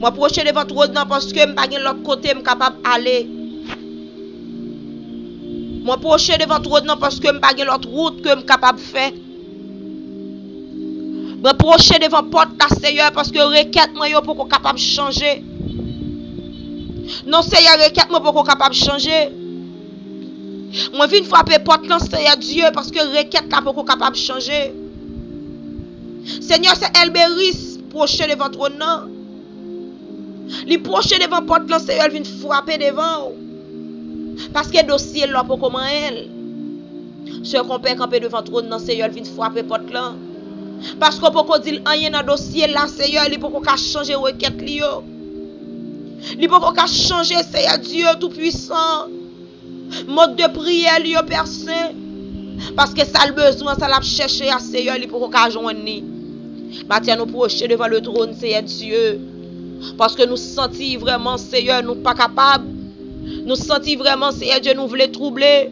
Moi proche devant trône non parce que je pas l'autre côté me capable aller. Moi proche devant trône non parce que je pas l'autre route que je capable faire. Moi proche devant porte la Seigneur parce que requête moi yo pour qu'on capable changer. Non Seigneur requête moi pour qu'on capable changer. Moi viens frapper porte là Seigneur Dieu parce que requête là pour qu'on capable changer. Seigneur c'est Elberis proche devant trône non. Li proche devant porte là Seigneur vient frapper devant. Parce que dossier là pour comment elle. Ce qu'on peut camper devant trône non Seigneur vient frapper porte là. Parce qu'on peut dire rien dans dossier là Seigneur, il peut qu'on changer requête li yo. Il peut qu'on changer Seigneur Dieu tout puissant. Mode de prière li yo Père Saint. Parce que ça le besoin, ça l'a chercher à Seigneur, il peut qu'on joindre ni. Maintenant nous procher devant le trône Seigneur Dieu. Parce que nous sentons vraiment Seigneur nous pas capables. Nous sentons vraiment Seigneur Dieu nous voulons troubler.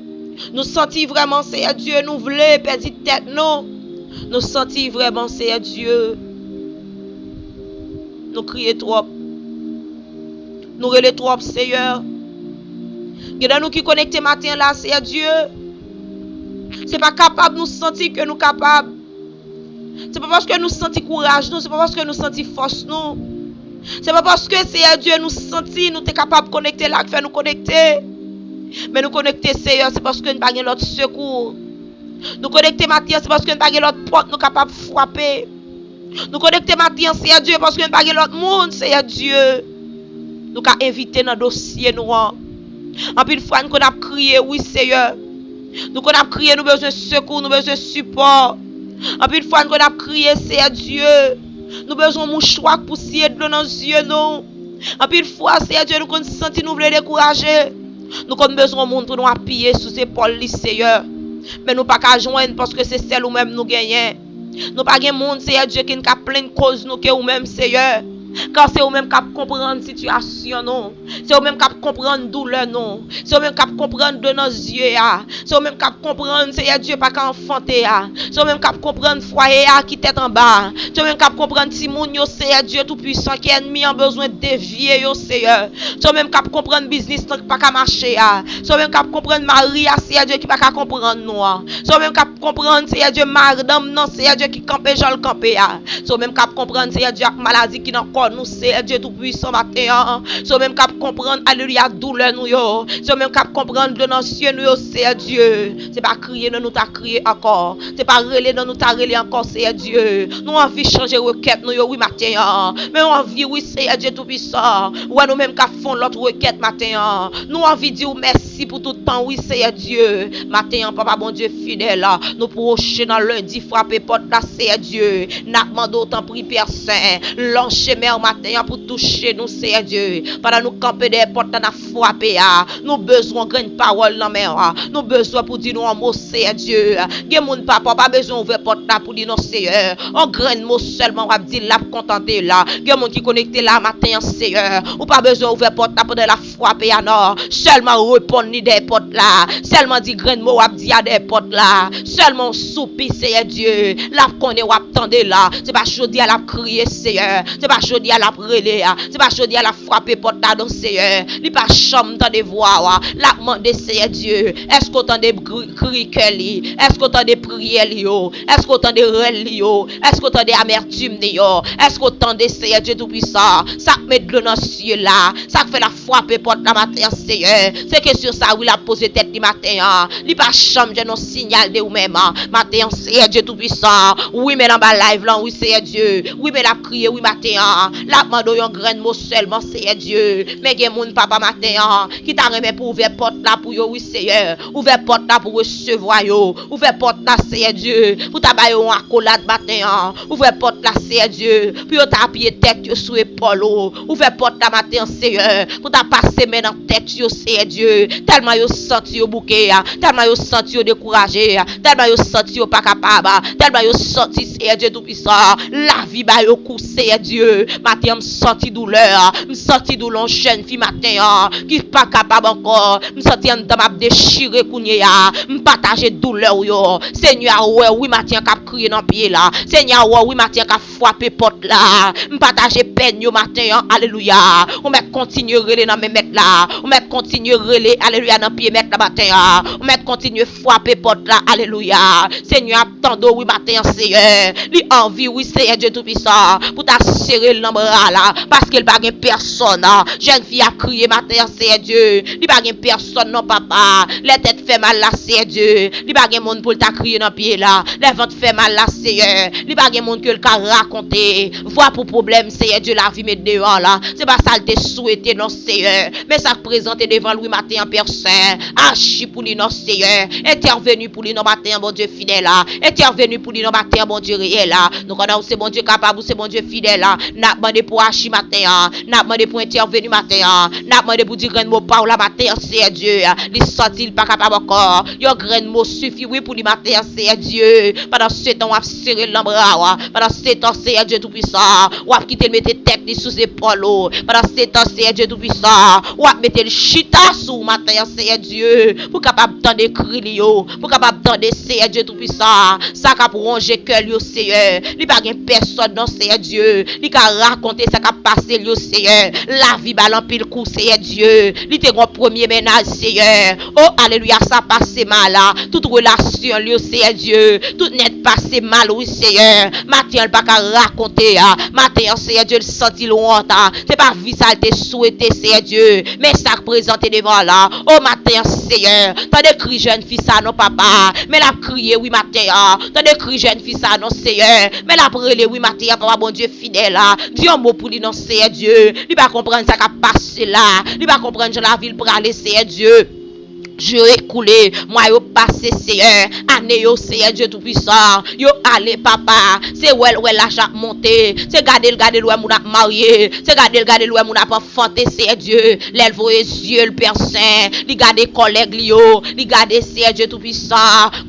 Nous sentons vraiment Seigneur Dieu nous voulons perdre tête non. Nous sentons vraiment, Seigneur Dieu. Nous crions trop. Nous relèvons trop, Seigneur. Il y a nous qui connectés matin là, Seigneur Dieu. C'est pas capable de nous sentir que nous capables. C'est pas parce que nous sentons courage, nous. C'est pas parce que nous sentons force, nous. C'est pas parce que, Seigneur Dieu, nous sentons, nous sommes capables de connecter là, que fait nous connecter. Mais nous connecter, Seigneur, c'est parce que nous n'avons pas l'autre secours. Nous connecter matin, c'est parce que nous n'avons pas l'autre porte, nous sommes capables de frapper. Nous connecter matin, Seigneur Dieu, parce que nous n'avons pas l'autre monde, Seigneur Dieu. Nous avons invité dans le dossier noir. En plus, une fois, nous avons crié, oui, Seigneur. Nous avons crié, nous avons besoin de secours, nous avons besoin de support. En plus, une fois, nous avons crié, Seigneur Dieu. Nous avons besoin de mouchoir pour scier de l'eau dans les yeux, non. En plus, une fois, Seigneur Dieu, nous avons senti nous voulons décourager. Nous avons besoin de monde pour nous appuyer sous ses épaules, Seigneur. Mais nous pas qu'à joindre parce que c'est celle ou même nous gagnons. Nous pas de monde, Seigneur Dieu, qui n'a plein de causes nous que ou même, Seigneur. Quand c'est ou même qui comprendre la situation, non. C'est ou même qui comprendre la douleur, non. C'est ou même qui comprendre de nos yeux, c'est ou même qui comprendre, Seigneur Dieu, pas qu'enfanter, c'est ou même qui comprendre foyer qui tête en bas. C'est ou même qui comprendre Timoun, Seigneur Dieu tout-puissant, qui est ennemi en besoin de dévier, Seigneur. C'est ou même qui comprendre business qui pas qu'à marcher, c'est ou même qui comprendre Marie, Seigneur Dieu, qui pas qu'à comprendre nous. C'est ou même qui comprendre, Seigneur Dieu, madame, non, Seigneur Dieu, qui campe, Jean le campe, c'est ou même qui comprendre, Seigneur Dieu, maladie qui n'a nous c'est Dieu tout puissant matin c'est même cap comprendre alléluia douleur nous yo c'est même cap comprendre de nos cieux nous c'est Dieu c'est pas crier nous t'a crier encore c'est pas relé nous t'a relé encore c'est Dieu nous envie changer requête nous yo oui matin mais on envie oui c'est Dieu tout puissant ouais nous même cap font l'autre requête matin nous envie dire merci pour tout temps oui c'est Dieu matin papa bon Dieu fidèle nous prochain dans lundi frapper porte là c'est Dieu n'a demandé autant pri Père Saint l'ange matin pour toucher nous Seigneur Dieu pendant nous camper des portes à frapper nous besoin grande parole dans mer nous besoin pour dire nous un mot Seigneur Dieu gen moun papa pas besoin ouvrir porte là pour dire non Seigneur un grand mot seulement on va dire là contenté là gen moun qui connecté là matin Seigneur ou pas besoin ouvrir porte là pour de la frapper non seulement répondre ni des portes là seulement dire grand mot on dire des portes là seulement soupir Seigneur Dieu la connaît ou attendre là c'est pas jodi à la crier Seigneur c'est pas jodi à la brûler c'est pas jodi à la frapper porte là dans Seigneur li pas chambre dans des voix la demander Seigneur Dieu est-ce qu'autant de cri que li est-ce qu'autant de prière li yo est-ce qu'autant de rel li yo est-ce qu'autant de amertume li yo est-ce qu'autant de Seigneur Dieu tout puissant ça met de l'eau dans ciel là ça fait la frapper porte la matin Seigneur c'est que sur ça oui la poser tête du matin li pas chambre j'ai non signal de ou même matin Seigneur Dieu tout puissant oui mais dans bas live là oui Seigneur Dieu oui mais la crier oui matin la mando yon grand mot seulement Seigneur Dieu mais gen moun papa matin qui t'a remet pour ouvrir porte là pour yo oui Seigneur ouvrir porte là pour recevoir yo ouvrir porte là Seigneur Dieu pour ta ba yo accolade matin ouvrir porte là Seigneur Dieu pour ta appuyer tête yo sous épaule ouvrir porte là matin Seigneur pour ta passer main dans tête yo Seigneur Dieu tellement yo senti yo bouquet tellement yo senti yo découragé tellement yo senti yo pas capable tellement yo senti Seigneur Dieu tout puissant la vie ba yo coup Seigneur Dieu matin me senti douleur chaîne fi matin qui pas capable encore me senti en dans m'a déchirer kounye me partager douleur yo Seigneur ouais oui matin cap crier dans pied là. Seigneur, oui, matin, qu'a frappé porte là. M'partager peine yo matin, alléluia. On met continuer relais dans mes mettre là. On met continuer relais, alléluia, dans pied mettre là matin. On met continuer frapper porte là, alléluia. Seigneur, attendons, oui, matin, Seigneur. Li envie, oui, Seigneur Dieu Tout-Puissant, pour t'assurer le nombre là, parce qu'il n'y a pas personne. Jeune fille a crié matin, Seigneur Dieu. Il n'y a pas personne, non, papa. Les têtes fait mal là, Seigneur Dieu. Il n'y a pas monde pour t'a crier dans pied là. Les ventres fait mal là, Seigneur. Il n'y a pas monde que le cas raconter. Vois pour problème, Seigneur Dieu, la vie met dehors là. C'est pas ça que te souhaité, non, Seigneur. Mais ça présente devant lui matin en personne. Archi pour lui, non, Seigneur. Intervenu pour lui, non, matin, bon Dieu fidèle là. Intervenu pour lui, non, matin, bon Dieu réel là. Donc on a c'est bon Dieu capable, c'est bon Dieu fidèle là. N'a demandé pour Archi matin, n'a demandé pour intervenir matin, n'a demandé pour dire grand mot par la matin, c'est Dieu. Les sortir pas capable encore. Yo grand mot suffit oui pour lui matin, c'est Dieu. Pendant ce temps, on a serré l'embras. Pendant ce temps, c'est Dieu tout puissant. On a quitté mettre tête sous épaule. Pendant ce temps, c'est Dieu tout puissant. On a mettre le chita sous matin, c'est Dieu. Pour capable tendre cri yo, pour capable tendre c'est Dieu tout puissant. Ça cap ronger cœur yo, Seigneur. Li pas gen personne non, Seigneur Dieu. Li ka raconter ça cap passer yo, Seigneur. La vie balan pile coup, Seigneur Dieu. Li te gon premier ménage, Seigneur. Oh alléluia, ça passe mal là. Toute relation yo, Seigneur Dieu. Tout net passe mal, oui, Seigneur. Matin pas ka raconter. Matin, Seigneur Dieu, le senti loin. C'est pas vie ça te souhaité, Seigneur Dieu. Mais ça présenté devant là. Oh matin, Seigneur. T'as des cris jeune fille ça non papa. Mais la crié oui matin. T'as des cris jeune fille ça non, Seigneur. Mais la brûler oui matin, papa bon Dieu fidèle là. Dis un mot pour lui non, Seigneur Dieu. Il va comprendre ça qui a passé là. Il va comprendre que la ville pour aller, Seigneur Dieu. Je écoulé, moi yo passé Seigneur, année yo Seigneur Dieu tout puissant, yo allez papa, c'est ouais l'achat monté, c'est garder ouais mon a marié, c'est garder ouais mon a enfanté Seigneur Dieu, l'elle voit yeux le Père Saint, li garder collègue yo, li garder Seigneur Dieu tout puissant,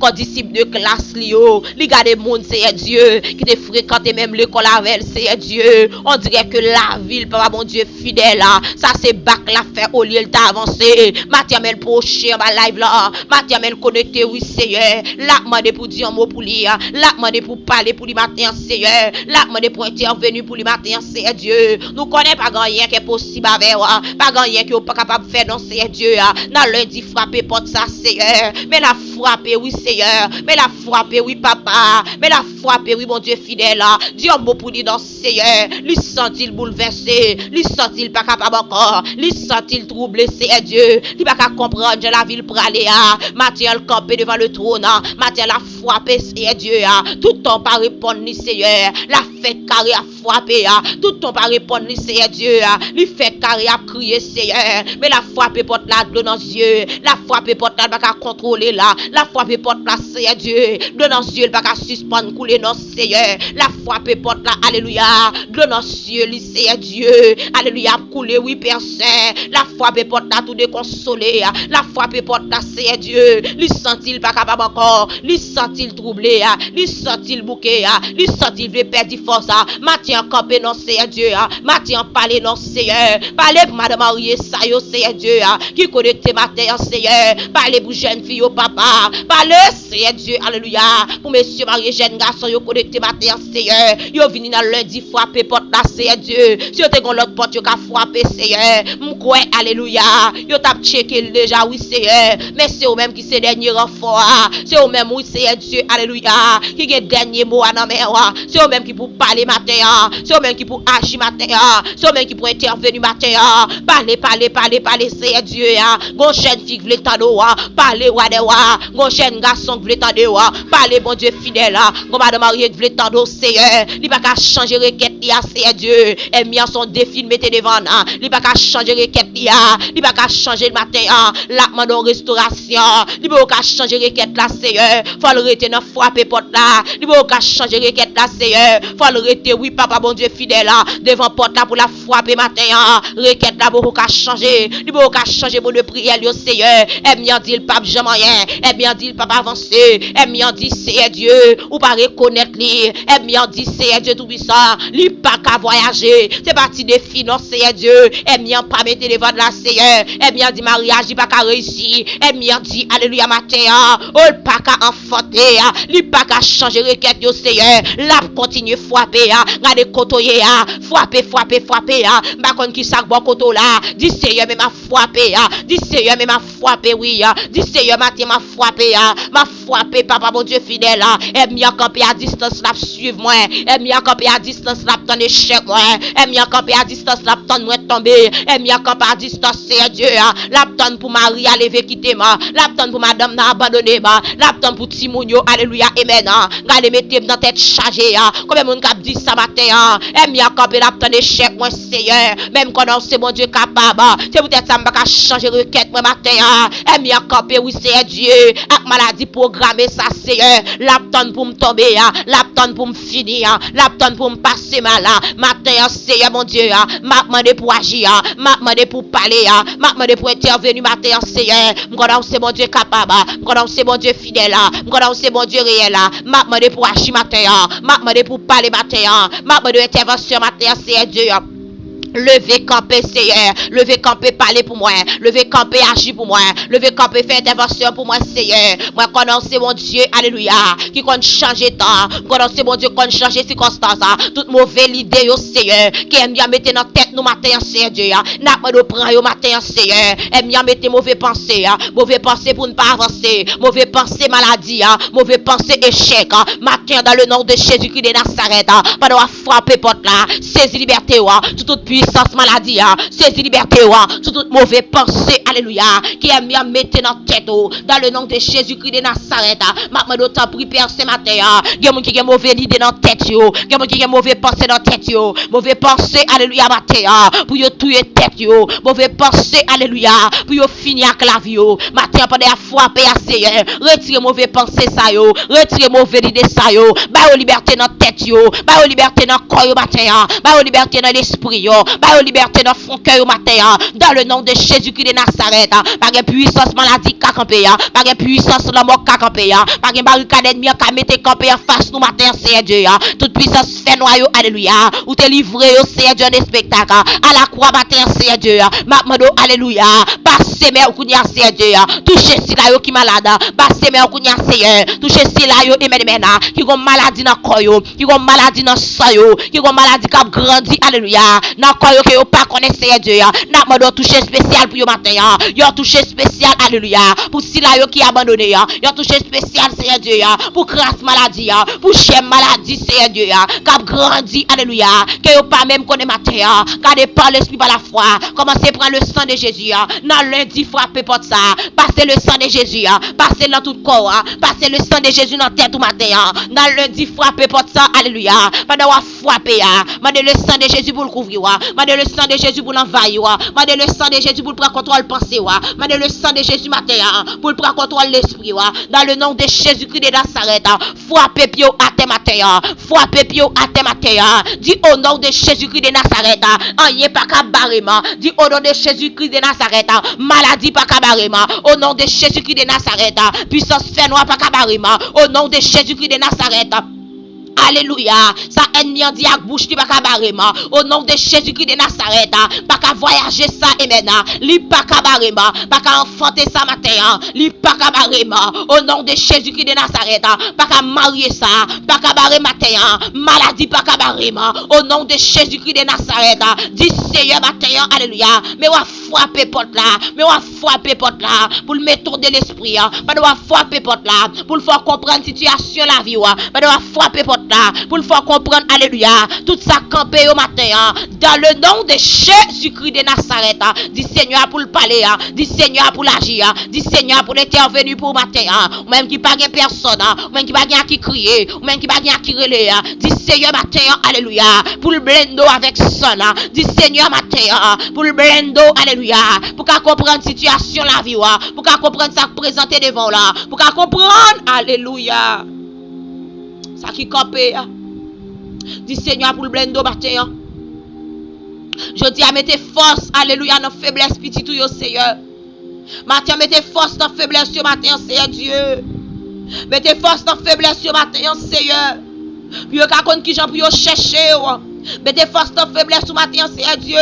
quand disciple de classe yo, li garder monde Seigneur Dieu, qui te fréquenté même l'école avec Seigneur Dieu, on dirait que la ville papa mon Dieu fidèle, ça c'est bac la fait au lieu t'a avancé, Mathiamel prochain ma live là, Mathiamel connecté oui Seigneur, là demandé pour dire un mot pour lui, là demandé pour parler pour lui matin Seigneur, là demandé pour intervenir pour lui matin Seigneur Dieu. Nous connaissons pas grand rien qui est possible avec pas grand rien qui est pas capable de faire non Seigneur Dieu. Dans lundi frapper porte ça Seigneur, mais la frapper oui Seigneur, mais la frapper oui papa, mais la frapper oui mon Dieu fidèle. Dis un mot pour lui dans Seigneur, lui sent-il bouleversé, lui sent-il pas capable encore, lui sent-il troublé Seigneur Dieu, lui pas capable comprendre la ville pour aller Mathieu le campé devant le trône, Mathieu la frappé Seigneur Dieu, tout le temps pas répondre ni Seigneur, la fête carré a frappé, tout le temps pas répondre ni Seigneur Dieu, lui fait carré a crier Seigneur, mais la frappe porte la de nos yeux, la frappe porte la pas contrôler là, la frappe porte la Seigneur Dieu, de nos yeux pas suspendre couler nos Seigneur, la frappe porte la alléluia, de nos yeux li Seigneur Dieu, alléluia couler oui Père Saint, la frappe porte la tout déconsoler, la frappe porte la Seigneur Dieu, lui sent-il pas capable encore, lui sent-il troublé, lui sent-il bouqué, lui sent-il veut perdre force, Mathieu campé non Seigneur Dieu, Mathieu parler non Seigneur, parler pour madame mariée ça yo Seigneur Dieu, qui connecte matin Seigneur, parler pour jeune fille au papa, parler Seigneur Dieu, alléluia, pour monsieur marié jeune garçon yo connecte matin Seigneur, yo vini dans lundi frapper porte la Seigneur Dieu, si yo te gon l'autre porte yo ka frapper Seigneur, m'koué alléluia, yo tap checké déjà oui Seigneur, mais c'est eux même qui c'est dernier renfort, c'est eux même oui Seigneur Dieu, alléluia, qui get dernier mot à nos c'est eux même qui pour parler matin, c'est eux même qui pour agir matin, c'est eux même qui pour intervenir matin, parler Seigneur Dieu, gon jeune fille vle tando, parler wa de wa, gon jeune garçon vle tando, parler bon Dieu fidèle, gon madame mariée vle tando Seigneur, li pas ka changer requête li a Seigneur Dieu, et mis en son défi mettez devant, li pas ka changer requête li pas ka changer le matin, la mandon restauration, li pas ka changer requête la Seigneur, faut le rete dans frapper porte là, li pas ka changer requête la Seigneur, faut le rete oui papa bon Dieu fidèle devant porte là pour la frapper matin, requête là pour ka changer, li pas ka changer pour de prière yo Seigneur, et bien dit le pape jamais rien, et bien dit le papa avancer, et bien dit Seigneur Dieu, ou pas reconnaître lui, et bien dit Seigneur Dieu tout puissant, li li pas qu'à voyager. C'est parti des finances, Seigneur Dieu. Et bien pas mettre devant de la Seigneur. Et bien dit mariage, il pas qu'à réussir. Et bien dit alléluia matin. Oh, pas qu'à enfanter. Li pas qu'à changer requête yo Seigneur. La continue frapper. Regardez kotoye. Frapper. Ba kon qui ça bon koto là. Dis Seigneur mais m'a frappé. Dis Seigneur mais m'a frappé oui. Dis Seigneur matin m'a frappé. M'a frappé papa mon Dieu fidèle. Et bien campé à distance là suivre moi. Et bien campé à distance là ton échec moi. Et bien campé à distance là ton moi tomber. Et bien campé à distance c'est Dieu. La ton pour Marie à lever quitter moi. La ton pour madame n'a abandonné moi. La ton pour Timonio alléluia amen. Gardez mettez dans tête chargée. Combien monde cap dit ça matin. Et bien campé là ton échec moi Seigneur. Même quand on c'est mon Dieu capable. C'est peut-être ça m'a changer requête moi matin. Et bien campé oui c'est Dieu. Avec maladie programmée ça Seigneur. La ton pour me tomber. La ton pour me finir. La ton pour me passer mal. Matin Seigneur mon Dieu. M'a demandé pour agir. M'a demandé pour parler. M'a demandé pour intervenir matin Seigneur. M'gonna c'est mon Dieu capable. M'gonna c'est mon Dieu fidèle. M'gonna c'est mon Dieu réel. M'a demandé pour agir matin. M'a demandé pour parler matin. M'a demandé intervention matin Seigneur Dieu. Levez camper Seigneur, levez camper parler pour moi, levez camper agir pour moi, levez camper faire intervention pour moi Seigneur. Moi connais mon Dieu, alléluia, qui compte changer temps, connais mon Dieu compte changer circonstance, toute mauvaise idée yo Seigneur, qui aime bien mettre dans tête nous matin Seigneur Dieu, n'a pas de prendre yo matin Seigneur, aime bien mettre mauvais pensée pour ne pas avancer, mauvais pensée maladie, mauvais pensée échec, matin dans le nom de Jésus-Christ de Nazareth, pendant frapper porte là, saisis liberté toute puissance maladie, saisis liberté, sur toute mauvaise pensée, alléluia, qui aime bien mettre dans tête, dans le nom de Jésus-Christ de Nazareth, maintenant d'autant prie Père ce matin, il y a qui a mauvaise idée dans tête, il y a qui a mauvaise pensée dans tête, mauvaise pensée, alléluia, matin, pour y tuer tête, mauvaise pensée, alléluia, pour y finir avec la vie, matin, pendant à frapper à Seigneur, retirez mauvaise pensée, ça, retirez mauvaise idée, ça, bah, liberté dans tête, bah, liberté dans corps, matin, bah, liberté dans l'esprit, bah, liberté dans fond cœur, matin, dans le nom de Jésus-Christ de Nazareth, par une puissance maladie, campé, par une puissance la mort, campé, par une barricade ennemi, qui mette campé en face, nous, matin, Seigneur Dieu, toute puissance fait noyau, alléluia, ou te livré au Seigneur Dieu des spectacles, à la croix, matin, Seigneur Dieu, maintenant, alléluia, passez, mais au Kounia, Seigneur Dieu, touchez si là, qui malade, passez, mais au Kounia, Seigneur, touchez si là, qui ont maladie dans le corps, qui ont maladie dans le sang, qui ont maladie qui a grandi, alléluia, dans le corps, que vous pas connaissez, Seigneur Dieu, n'a pas touché spécial pour vous matin, yon touché spécial, alléluia, pour si là, qui abandonné, yon touché spécial, Seigneur Dieu, pour crasse maladie, pour chien maladie, Seigneur Dieu, qui a grandi, alléluia, que vous pas même connaissez matin, car par l'esprit par la foi, commencez à prendre le sang de Jésus, dans lundi frappez pour ça, passez le sang de Jésus, passez dans tout corps, passez le sang de Jésus dans tête tout matin, dans lundi frappez pour ça, alléluia, pendant vous frapper, mandez le sang de Jésus pour le couvrir, mandez le sang de Jésus pour l'envahir, mandez le sang de Jésus pour prendre contrôle pensée, mandez le sang de Jésus matin pour prendre contrôle l'esprit, dans le nom de Jésus-Christ de Nazareth, frappez pio à tes matin, frappez pio à tes matin, dis au nom de Jésus-Christ de Nazareth, rien pas qu'à barrément, dis au nom de Jésus-Christ de Nazareth, maladie pas qu'à barrément, au nom de Jésus-Christ de Nazareth, puissance fait noir pas qu'à barrément, au nom de Jésus-Christ de Nazareth. Alléluia, ça ennemi en diag bouche qui pas cabarema au nom de Jésus-Christ de Nazareth, pas qu'à voyager ça et maintenant, li pas cabarema, pas qu'à enfanter ça matin, li pas cabarema au nom de Jésus-Christ de Nazareth, pas qu'à marier ça, pas cabarema matin, maladie pas cabarema au nom de Jésus-Christ de Nazareth, dis Seigneur matin, alléluia, mais on va frapper porte là, mais on va frapper porte là pour le mettre de l'esprit, pas on va frapper porte là pour le faire comprendre situation la vie, pas on va frapper porte là pour le faire comprendre, alléluia, tout ça campé au matin, dans le nom de Jésus-Christ de Nazareth, dis Seigneur pour le parler, dis Seigneur pour l'agir, dis Seigneur pour l'intervenir pour matin, ou même qui pas de personne, ou même qui pas qui crier, ou même qui pas qui relayer, dis Seigneur matin, alléluia, pour le blendo avec son, dis Seigneur matin, pour le blendo, alléluia, pour qu'à comprendre situation la vie, pour qu'à comprendre ça présenter devant là, pour qu'à comprendre, alléluia. Ça qui campé, dis Seigneur pour le blendo matin. Je dis à mettre force, alléluia, dans faiblesse petit tout, Seigneur. Matin, mettez force dans faiblesse ce matin, Seigneur Dieu. Mettez force dans faiblesse ce matin, Seigneur. Puis vous avez qui j'en prie chercher. Mettez force dans faiblesse sous matin, Seigneur Dieu.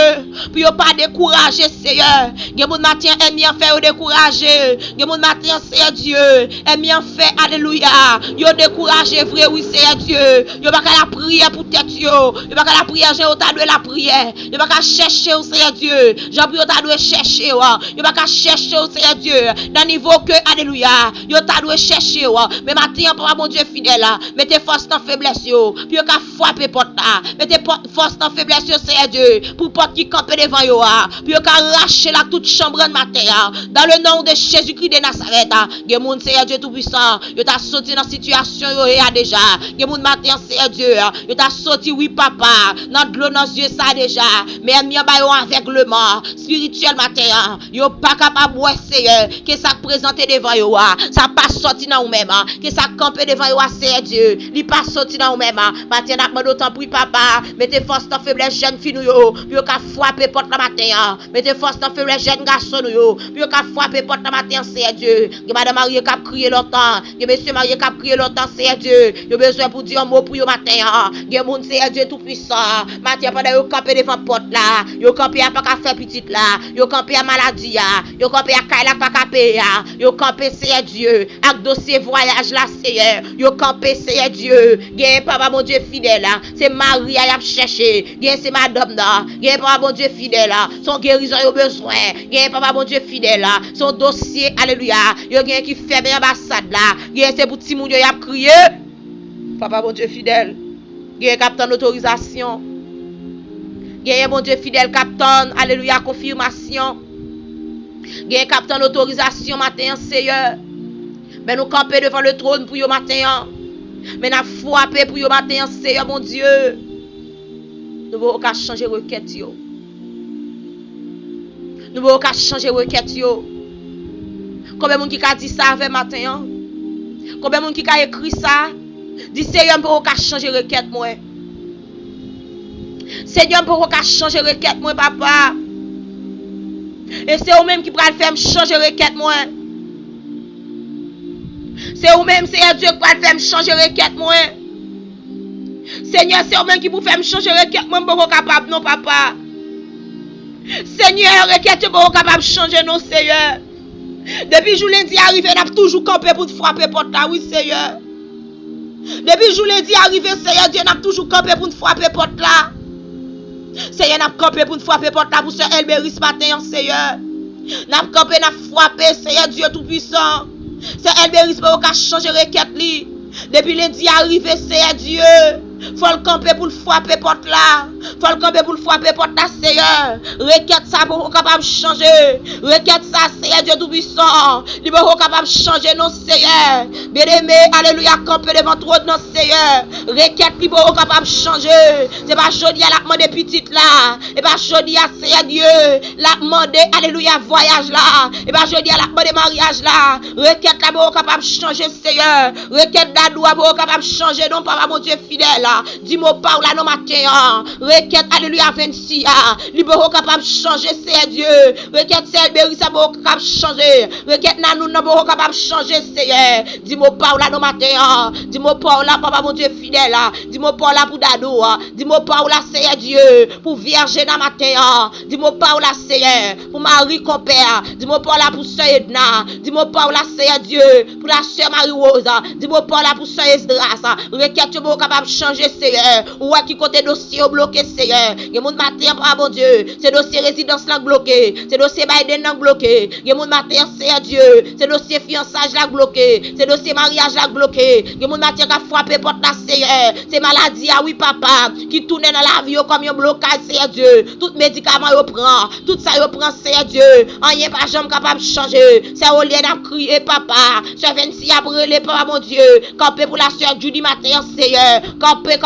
Puis yo pas décourager, Seigneur. Gen moun matin ennemi en fait yo décourager. Gen moun matin, Seigneur Dieu. Ennemi en fait, alléluia. Yo décourager vrai, oui, Seigneur Dieu. Yo pas qu'à la prière pour tête yo. Yo pas qu'à la prière, j'ai autant de la prière. Yo pas qu'à chercher au Seigneur Dieu. Jean puis yo t'a dû chercher, yo pas qu'à chercher au Seigneur Dieu. Dans niveau que, alléluia. Yo t'a dû chercher, mais matin, papa, mon Dieu fidèle, mettez force dans faiblesse yo. Puis yo qu'à frapper porte là. Mettez force dans faiblesse yo, Seigneur Dieu, pour porte qui campe devant yo, puis yo ka arracher la toute chambre de matin, dans le nom de Jésus-Christ de Nazareth. Gen moun, Seigneur Dieu tout puissant, yo t'a sorti dans situation yo ya déjà. Gen moun matin, Seigneur Dieu, yo t'a sorti, oui papa, dans de l'eau dans yeux ça déjà, mais ennemi ba yo aveuglement spirituel matin, yo pas capable ouais, Seigneur, que ça présenter devant yo, ça pas sorti dans ou même, que ça camper devant yo, Seigneur Dieu, li pas sorti dans ou même. Matin n'a pas d'autant pour papa, mettez force dans faiblesse jeune fille yo, puis yo ka frapper porte la matin. Mettez force dans faiblesse jeune garçon yo, puis yo ka frapper porte la matin, Seigneur Dieu. Que madame Marie cap crier longtemps, que monsieur Marie cap crier longtemps, Seigneur Dieu. Yo besoin pour dire un mot pour yo matin. Que moun Seigneur Dieu tout puissant. Matin pendant yo camper devant porte là, yo camper pas ka faire petite là, yo camper à maladie là, yo camper à kaila pas ka payer, yo camper Seigneur Dieu, avec dossier voyage là, Seigneur. Yo camper Seigneur Dieu. Gen papa mon Dieu fidèle là, c'est Marie a cherché. Gen c'est madame là, gen papa mon Dieu fidèle là, son guérison yo besoin. Gen papa mon Dieu fidèle là, son dossier alléluia. Yo gen qui fait bien ambassade là. Gen c'est pour petit moun yo y a crié. Papa mon Dieu fidèle. Gen capitaine autorisation. Gen mon Dieu fidèle capitaine alléluia confirmation. Gen capitaine autorisation matin Seigneur. Mais nous camper devant le trône pour yo matin. Mais nous frapper pour yo matin Seigneur mon Dieu. Nous voulons qu'à changer requête yo. Nous voulons qu'à changer requête yo. Combien de monde qui a dit ça avec matin? Combien de monde qui a écrit ça? Dis Seigneur, nous voulons qu'à changer requête moi. Seigneur, nous voulons qu'à changer requête moi papa. Et c'est vous même qui pourra le faire changer requête moi. C'est vous même Seigneur Dieu qui pourra le faire changer requête moi. Seigneur, c'est vous-même qui vous fait me changer requête, moi, je suis capable, non, papa. Seigneur, requête, je suis capable de changer, non, Seigneur. Depuis que je l'ai dit arrivé, on a toujours campé pour te frapper porte là, oui, Seigneur. Depuis que je l'ai dit arrivé, Seigneur Dieu, on a toujours campé pour te frapper porte là. Seigneur, on a campé pour te frapper porte là pour ce Elberis ce matin, Seigneur. On a campé, on a frappé, Seigneur Dieu tout-puissant. C'est Elberis pour changer requête, li. Depuis que je l'ai dit arrivé, Seigneur Dieu. Faut le camper pour le frapper porte là. Faut le camper pour le frapper porte là, Seigneur. Requête ça pour capable changer. Requête ça, Seigneur Dieu tout puissant. Il pour capable changer non, Seigneur. Bien-aimé, alléluia, camper devant toi non, Seigneur. Requête il pour capable changer. C'est pas jodi à la demander petite là. Et pas jodi à Seigneur Dieu. La demander alléluia voyage là. Et pas jodi à la demander mariage là. Requête là pour capable changer, Seigneur. Requête d'adoua pour capable changer non, papa mon Dieu fidèle. Dis-moi par là non matin. Requête alléluia 26. Libéraux capable changer c'est Dieu. Requête c'est Béri ça pour capable changer. Requête nanou non pour capable changer Seigneur. Dis-moi par là non matin. Dis-moi par là papa mon Dieu fidèle. Dis-moi par là pour Dado. Dis-moi par là Seigneur Dieu pour Vierge dans matin. Dis-moi par là Seigneur pour Marie compère. Dis-moi par là pour Sœur Edna. Dis-moi par là Seigneur Dieu pour la Sœur Marie Rose. Dis-moi par là pour Sœur Esdras. Requête tu pour capable changer Seigneur, ou qui côté dossier bloqué Seigneur. Il monde matin par bon Dieu, c'est dossier résidence là bloqué, c'est dossier Biden là bloqué. Il monde matin Seigneur Dieu, c'est dossier fiançage là bloqué, c'est dossier mariage là bloqué. Il monde matin qui frappé porte là Seigneur, c'est maladie ah oui papa qui tourne dans la vie comme un blocage Seigneur Dieu. Tout médicament yo prend, tout ça yo prend Seigneur Dieu. Rien pas jamais capable changer. C'est au lieu d'ap crier papa, sur 26 avril les papa mon Dieu, camper pour la sœur Judy matin Seigneur. Campé.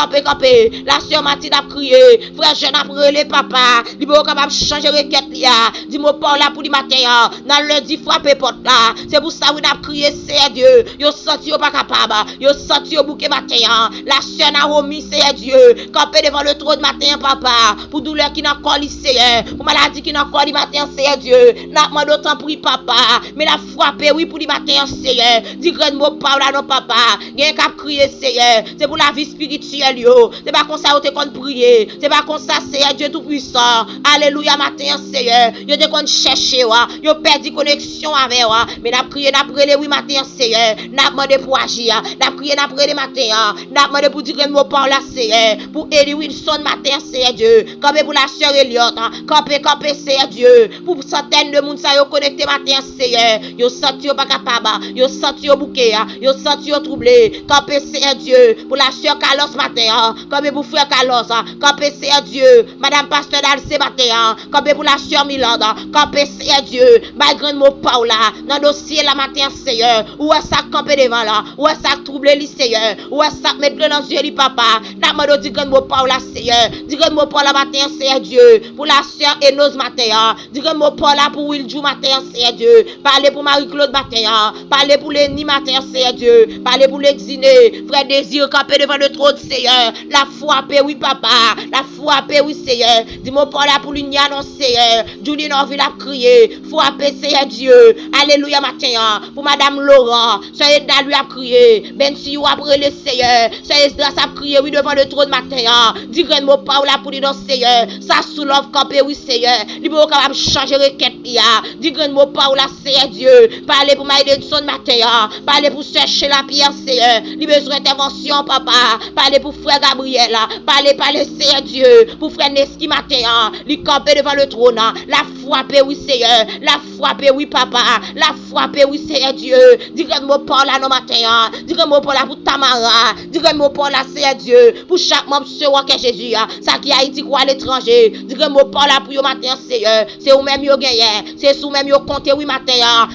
La sœur Mathilde a crié. Frère jeune a brûlé papa. Il peut capable changer requête là. Dis-moi pas là pour le matin. Dans lundi frapper porte là. C'est pour ça qu'on a crié c'est Dieu. Yo senti yo pas capable. Yo senti yo bouquet matin. La sœur a remis c'est Dieu. Campé devant le trône matin papa. Pour douleur qui n'a collé c'est. Pour maladie qui n'a collé matin c'est Dieu. N'a demandé autant pour papa. Mais la frappé oui pour le matin c'est. Dis grand mot pas là non papa. Gen cap crier c'est. C'est pour la vie spirituelle. ciel yo. C'est pas comme ça vous te qu'on prier. C'est pas comme ça Seigneur Dieu tout puissant. Alléluia matin Seigneur. Yo te qu'on chercher wa. Yo perdu connexion avec wa. Mais n'a prié n'a prié oui matin Seigneur. N'a demandé pour agir. N'a prié n'a prié matin. N'a demandé pour dire mot par la Seigneur. Pour Eddie Wilson matin Seigneur Dieu. Campé pour la sœur Elliot. Campé Seigneur Dieu. Pour centaines de monde ça yo connecté matin Seigneur. Yo senti yo pas capable. Yo senti yo bouquet. Yo senti yo troublé. Campé Seigneur Dieu. Pour la sœur Carlos matin. Campé pour frère Carlos. Campé Seigneur Dieu. Madame Pasteur Dalcé matin. Campé pour la sœur Milanda. Campé Seigneur Dieu. Ma grande mot Paula. Dans dossier la matin Seigneur. Où est ça campé devant là? Où est ça troublé li Seigneur? Où est ça mettre dans les yeux li papa? N'a pas dit grand mot Paula Seigneur. Dis grand mot Paula matin Seigneur Dieu. Pour la sœur Enos matin. Dis grand mot Paula pour Wilju matin Seigneur Dieu. Parlez pour Marie-Claude matin. Parlez pour Lenny matin Seigneur Dieu. Parlez pour l'exiné. Frère Désir campé devant le trône Seigneur. La foi paix oui papa. La foi paix oui Seigneur. Dis-moi Paula pour l'union Seigneur. Julie Norville a crié. Foi paix Seigneur Dieu. Alléluia matin. Pour Madame Laurent. Soyez dans lui a crié. Ben si vous après le Seigneur. Soyez grâce à crier oui devant le trône matin. Dis grand mot Paula pour lui dans Seigneur. Ça soulève campé oui Seigneur. Li bon capable changer requête ya. Dis grand mot Paula Seigneur Dieu. Parlez pour Maïdson matin. Parlez pour chercher la pierre Seigneur. Li besoin d'intervention papa. Parlez pour frère Gabriel. Parlez Seigneur Dieu. Pour frère Neski matin. Li camper devant le trône. La frappe oui Seigneur. La frappe oui papa. La frappe oui Seigneur Dieu. Dis grand mot Paula non matin. Dis grand mot Paula pour Tamara. Dis grand mot Paula Seigneur Dieu. Pour chaque membre ce roi que Jésus. Ça qui Haïti quoi à l'étranger. Dis grand mot Paula pour yo matin Seigneur. C'est ou même yo gagné. C'est sous même yo compter oui matin.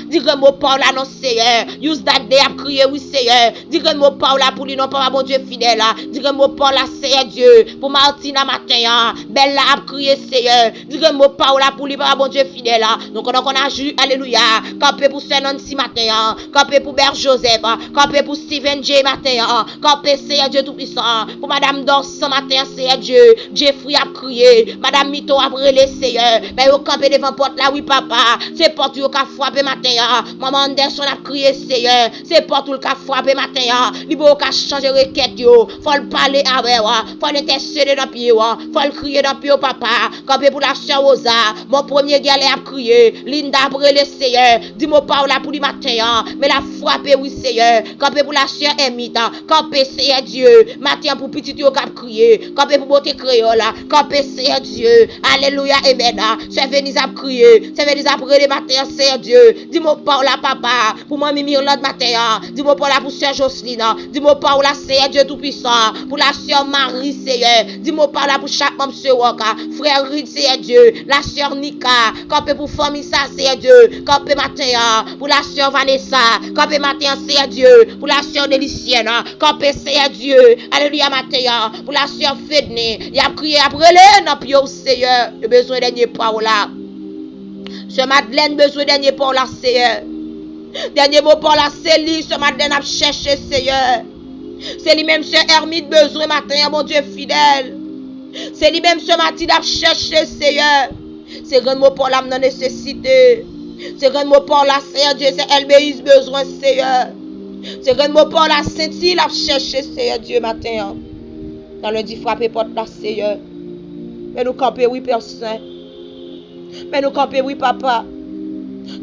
Dis grand mot Paula non Seigneur. Use that day à crier oui Seigneur. Dis grand mot Paula pour lui non pas bon Dieu fidèle. Dis grand mot Paula Seigneur Dieu. Pour Martina matin. Bella a crié Seigneur. Dis grand mot Paula pour lui pas bon Dieu fidèle. Donc on a ju alléluia. Campé pour Saint Nancy matin. Campé pour Ber Joseph. Campé pour Stephen J matin. Campé Seigneur Dieu tout puissant. Pour Madame Dorson matin Seigneur Dieu. Jeffrey a crié. Madame Mito a brûlé Seigneur. Mais au campé devant porte là oui papa. C'est porte yo ka frappé matin. Maman Anderson a crié Seigneur. C'est porte ou ka frappé matin. Li bo ka changer requête yo. Faut le parler avec wa. Faut l'intercéder dans pied wa. Faut le crier dans pied papa. Campé pour la sœur Rosa. Mon premier galère a crié. Linda a brûlé Seigneur. Dis-moi pas là pour le matin. Mais la frappé oui Seigneur. Campé pour la sœur Emita. Campé Seigneur Dieu. Matin pour petit yo ka crier. Campé pour beauté créole. Campé Seigneur Dieu. Alléluia amen. C'est Venise a crié. C'est Venise a brûlé matin Seigneur Dieu. Dis-moi pas là papa. Pour moi Mimi Hollande matin. Dis-moi pas là pour sœur Jocelyne. Dis-moi pas là Seigneur Dieu tout puissant. Pour la sœur Marie Seigneur. Dis-moi pas là pour chaque membre ce waka. Frère Reed Seigneur Dieu. La sœur Nika. Campé pour famille ça Seigneur Dieu. Campé matin. Pour la sœur Vanessa. Campé matin Seigneur Dieu. Pour la sœur Délicienne. Campé Seigneur Dieu. Alléluia matin. Pour la sœur Fedne. Il a crié après le dans pio Seigneur. Le besoin dernier parole là. Ce Madeleine besoin dernier parole là Seigneur. Dernier mot pour la c'est lui ce Madeleine a cherché Seigneur. C'est lui-même ce Hermite besoin matin mon Dieu fidèle. C'est lui-même ce matin a cherché Seigneur. C'est grand mot pour l'âme dans nécessité. C'est grand mot pour la Seigneur Dieu, c'est LBI's besoin Seigneur. C'est grand mot pour la Saint-Il a cherché Seigneur Dieu matin. Dans le dit frapper porte la Seigneur. Mais nous camper oui Père Saint. Mais nous camper oui papa.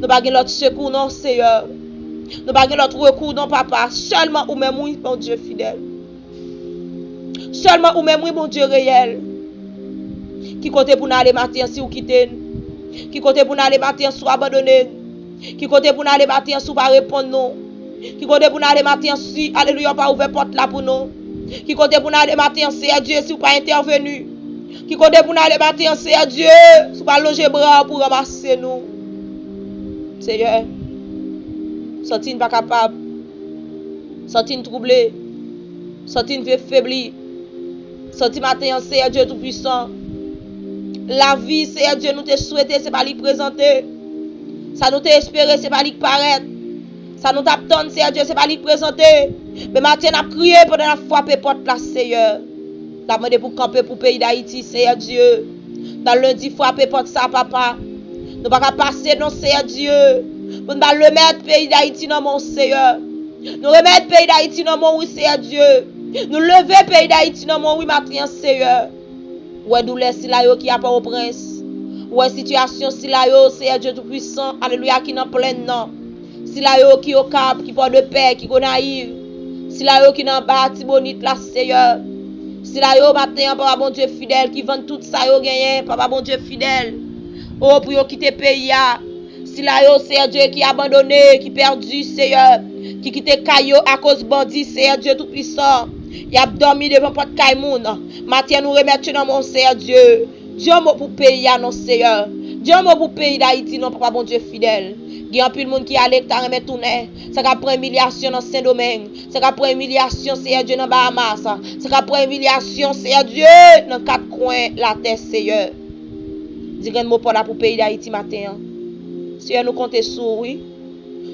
Nous pas l'autre secours non Seigneur. Nous pas l'autre recours non papa. Seulement ou même oui mon Dieu fidèle. Seulement ou même oui mon Dieu réel. Qui compte pour nous aller matin si vous quittez. Qui compte pour nous aller matin si vous abandonnez. Qui compte pour nous aller matin si vous pas répondre non. Qui compte pour nous aller matin si alléluia pas ouvert porte là pour nous. Qui compte pour nous aller matin si Dieu si vous pas intervenu. Qui compte pour nous aller matin si Dieu si vous pas loger bras pour ramasser nous. Seigneur, sentine pas capable, sentine troublé, sentine faibli, sentine matin Seigneur Dieu tout puissant. La vie Seigneur Dieu nous te souhaité c'est pas lui présenter. Ça nous te espéré c'est pas lui paraître. Ça nous t'attend Seigneur Dieu c'est pas lui présenter. Mais matin on a crié pendant la frappé porte la Seigneur. T'as demandé pour camper pour pays d'Haïti Seigneur Dieu. Dans lundi frappé porte ça papa. Nous pas passer non Seigneur Dieu. Pour nous remettre pays d'Haïti dans mon Seigneur. Nous remettre pays d'Haïti dans mon oui Seigneur Dieu. Nous lever pays d'Haïti dans mon oui matin, Seigneur. Ouais, douleur si la yo qui a pas au prince. Ouais, situation si la yo, Seigneur Dieu Tout-Puissant. Alléluia, qui n'en plein non. Si la yo qui au cap, qui porte de paix, qui go naïve. Si la yo qui n'en bas, bonite la Seigneur. Si la yo matin, papa bon Dieu fidèle, qui vend tout ça yo gagné, papa bon Dieu fidèle. Oh, pour yo quitter pays. Si la yo, Seigneur Dieu qui abandonné, qui perdu, Seigneur. Qui quitte Kayo à cause bandit, Seigneur Dieu Tout-Puissant. Il a dormi devant porte Kaimoun. Matin, nous remettons dans mon Seigneur Dieu. Dieu m'a pour pays à non Seigneur. Dieu m'a pour pays d'Haïti, non papa bon Dieu fidèle. Il y a un peu de monde qui a l'état remettre tourner. C'est qu'après humiliation dans Saint-Domingue. C'est qu'après humiliation, Seigneur Dieu dans Bahamas. C'est qu'après humiliation, Seigneur Dieu dans quatre coins la terre, Seigneur. Dis un mot pour pays d'Haïti matin. Seigneur, nous comptons sur oui.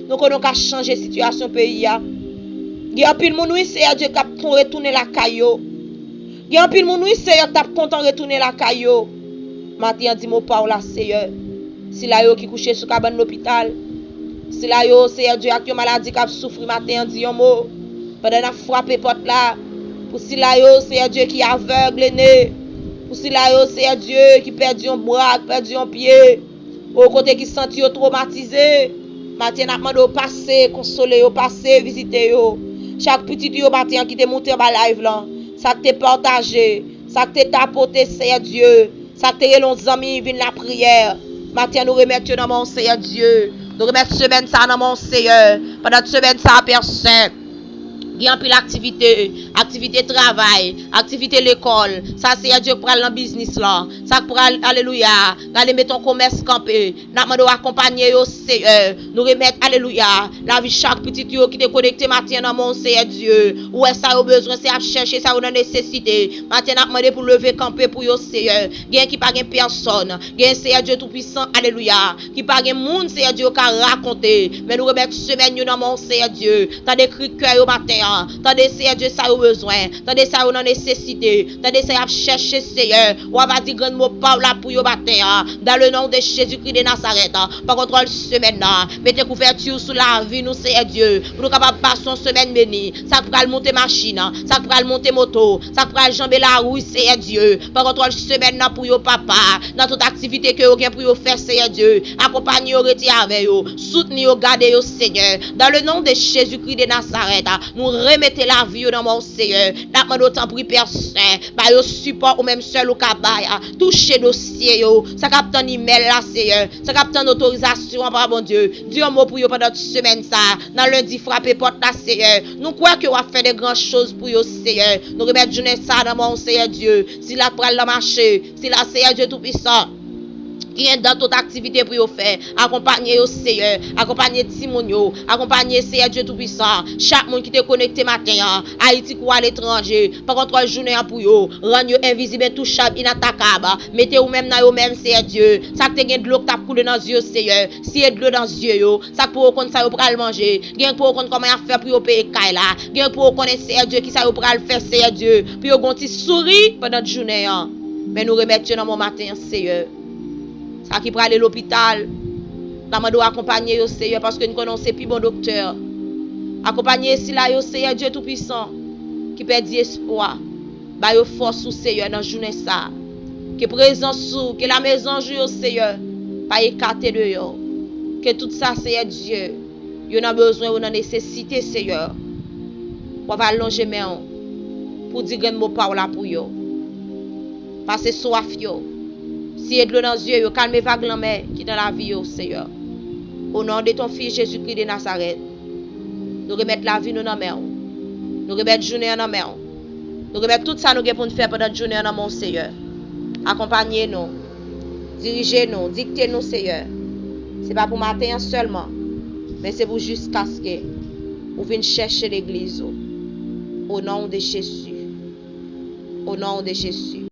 Nous connaissons qu'à changer la situation pays. Il y a un peu de monde, oui, Seigneur Dieu, qui a retourné la caillou. Il y a un peu de monde, oui, Seigneur, qui a content retourner la caillou. Matin, dis-moi pas là, Seigneur. Si la yo qui couché sur cabane l'hôpital. Si la yo, Seigneur Dieu, avec une maladie qui a souffert matin, dis un mot. Pendant qu'on a frappé porte là. Pour si la yo, Seigneur Dieu, qui est aveugle, né. Pour si la yo, Seigneur Dieu, qui perd un bras, qui perd un pied. Au côté qui senti traumatisé. Matin, n'a demandé au passer, consoler, au passer, visiter yo. Chaque petit yo matin qui te monté en bas live là. Ça que te partagé, ça que te tapoté, Seigneur Dieu. Ça que te nos amis viennent la prière. Matin, nous remettons dans mon Seigneur Dieu. Nous remettons semaine ça dans mon Seigneur. Pendant semaine ça, personne. Il y a un peu l'activité, activité travail, activité l'école. Ça, c'est Dieu pour aller dans le business là. Ça pour aller, alléluia, aller mettre ton commerce campé. Nous devons accompagner au Seigneur. Nous remettre, alléluia, la vie chaque petit yo qui est connecté matin dans mon Seigneur Dieu. Où est-ce ça a besoin, c'est à chercher, ça a nécessité. Matin, nous demandé pour lever campé pour yo Seigneur. Gain qui pas gain personne. Gain Seigneur Dieu Tout-Puissant, alléluia. Qui pas gain monde, Seigneur Dieu, qui a raconté. Mais nous remettre semaine dans mon Seigneur Dieu. T'as des cris de cœur au matin. Tandis Seigneur Dieu ça a besoin. Tandis ça a nécessité. Tandis ça a cherché Seigneur. On va dire grand mot par là pour yo matin. Dans le nom de Jésus-Christ de Nazareth. Par contre semaine là. Mettez couverture sur la vie nous Seigneur Dieu. Pour nous capable passer une semaine bénie. Ça pourra monter machine. Ça pourra monter moto. Ça pourra jamber la roue Seigneur Dieu. Par contre semaine là pour yo papa. Dans toute activité que vous avez pour yo faire Seigneur Dieu. Accompagner yo retirer avec yo. Soutenir yo garder yo Seigneur. Dans le nom de Jésus-Christ de Nazareth. Nous remettez la vie dans mon Seigneur. N'a pas d'autant pour personne. Bah yo support ou même seul au cabay. Toucher dossier yo. Ça capte un email là Seigneur. Ça capte une autorisation par bon Dieu. Dieu mot pour yo pendant toute semaine ça. Dans lundi frapper porte là Seigneur. Nous croyons que on va faire de grandes choses pour yo Seigneur. Nous remettre journée ça dans mon Seigneur Dieu. Si la pral la marcher, si la Seigneur Dieu tout puissant. Qui est dans toute activité pour faire, accompagner au Seigneur, accompagner Timonio, accompagner Seigneur Dieu Tout-Puissant, chaque monde qui te connecté matin, Haïti ou à l'étranger, par contre, journée pour yo, rendre invisible, intouchable, inattaquable, mettez vous même dans vous même, Seigneur Dieu, ça que te de l'eau qui t'a coulé dans les yeux, Seigneur, si y a de l'eau dans les yeux, ça que pour qu'on ça pour le manger, gain pour qu'on comment faire pour payer caille là, gain pour qu'on Seigneur Dieu qui ça pour le faire, Seigneur Dieu, puis on gonti souris pendant la journée, mais nous remettons dans mon matin, Seigneur. Ça qui prend aller à l'hôpital, nous devons accompagner au Seigneur parce que nous connaissons plus bon docteur. Accompagner si là au Seigneur Dieu Tout-Puissant qui perd espoir. Ba yo force au Seigneur dans journée ça. Que présence sous, que la maison joue au Seigneur, pas écarter de yo. Que tout ça Seigneur Dieu, yo a besoin ou a nécessité Seigneur. On va allonger main pour dire grand mot par là pour yo. Parce que soif yo. Si y a de l'eau dans les yeux, calmez vague la mer qui dans la vie, Seigneur. Au nom de ton Fils Jésus-Christ de Nazareth, nous remettons la vie dans la main. Nous remettons la journée dans la main. Nous remettons tout ça nous pour nous faire pendant la journée dans mon Seigneur. Accompagnez-nous, dirigez-nous, dictez-nous, Seigneur. Ce n'est pas pour matin seulement, mais c'est pour jusqu'à ce que vous venez chercher l'église. Au nom de Jésus. Au nom de Jésus.